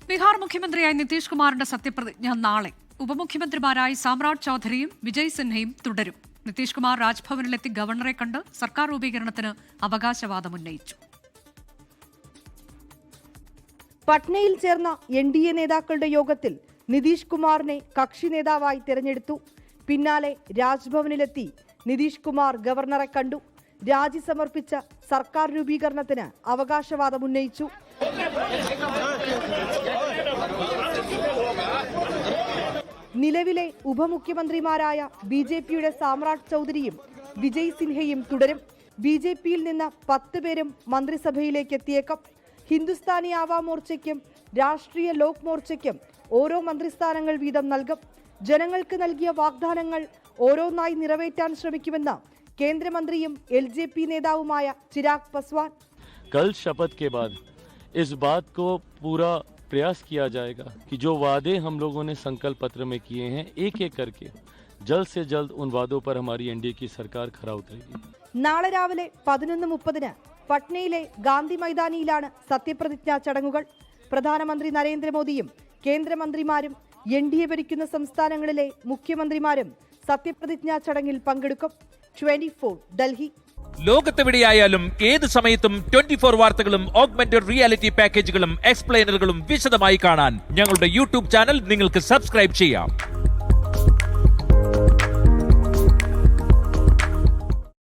ബീഹാർ മുഖ്യമന്ത്രിയായി നിതീഷ് കുമാറിന്റെ സത്യപ്രതിജ്ഞ നാളെ. ഉപമുഖ്യമന്ത്രിമാരായി സാമ്രാട്ട് ചൌധരിയും വിജയ് സിൻഹയും തുടരും. നിതീഷ് കുമാർ രാജ്ഭവനിലെത്തി ഗവർണറെ കണ്ട് സർക്കാർ രൂപീകരണത്തിന് അവകാശവാദം ഉന്നയിച്ചു. പട്നയിൽ ചേർന്ന NDA നേതാക്കളുടെ യോഗത്തിൽ നിതീഷ് കുമാറിനെ കക്ഷി നേതാവായി തെരഞ്ഞെടുത്തു. പിന്നാലെ രാജ്ഭവനിലെത്തി നിതീഷ് കുമാർ ഗവർണറെ കണ്ടു. രാജി സമർപ്പിച്ച സർക്കാർ രൂപീകരണത്തിന് അവകാശവാദം ഉന്നയിച്ചു. നിലവിലെ ഉപമുഖ്യമന്ത്രിമാരായ BJPയുടെ സാമ്രാട്ട് ചൌധരിയും വിജയ് സിൻഹയും തുടരും. BJPയിൽ നിന്ന് 10 പേരും മന്ത്രിസഭയിലേക്ക് എത്തിയേക്കും. ഹിന്ദുസ്ഥാനി ആവാം മോർച്ചയ്ക്കും രാഷ്ട്രീയ ലോക് മോർച്ചയ്ക്കും ഓരോ മന്ത്രിസ്ഥാനങ്ങൾ വീതം നൽകും. ജനങ്ങൾക്ക് നൽകിയ വാഗ്ദാനങ്ങൾ ഓരോന്നായി നിറവേറ്റാൻ ശ്രമിക്കുമെന്ന് കേന്ദ്രമന്ത്രിയും LJP നേതാവുമായ ചിരാഗ് പസ്വാൻ. कल शपथ के बाद इस बात को पूरा प्रयास किया जाएगा कि जो वादे हम लोगों ने संकल्प पत्र में किए हैं एक एक करके जल्द से जल्द उन वादों पर हमारी NDA की सरकार खरा उतरेगी. നാളെ രാവിലെ 11:30 പട്നയിലെ ഗാന്ധി മൈതാനിയിലാണ് സത്യപ്രതിജ്ഞാ ചടങ്ങുകൾ. പ്രധാനമന്ത്രി നരേന്ദ്രമോദിയും കേന്ദ്രമന്ത്രിമാരും NDA ഭരിക്കുന്ന സംസ്ഥാനങ്ങളിലെ മുഖ്യമന്ത്രിമാരും സത്യപ്രതിജ്ഞാ ചടങ്ങിൽ പങ്കെടുക്കും. 24 ഡൽഹി. ലോകത്തെവിടെയായാലും ഏത് സമയത്തും 24 വാർത്തകളും ഓഗ്മെന്റഡ് റിയാലിറ്റി പാക്കേജുകളും എക്സ്പ്ലെയിനറുകളും വിശദമായി കാണാൻ ഞങ്ങളുടെ YouTube ചാനൽ നിങ്ങൾക്ക് സബ്സ്ക്രൈബ് ചെയ്യാം.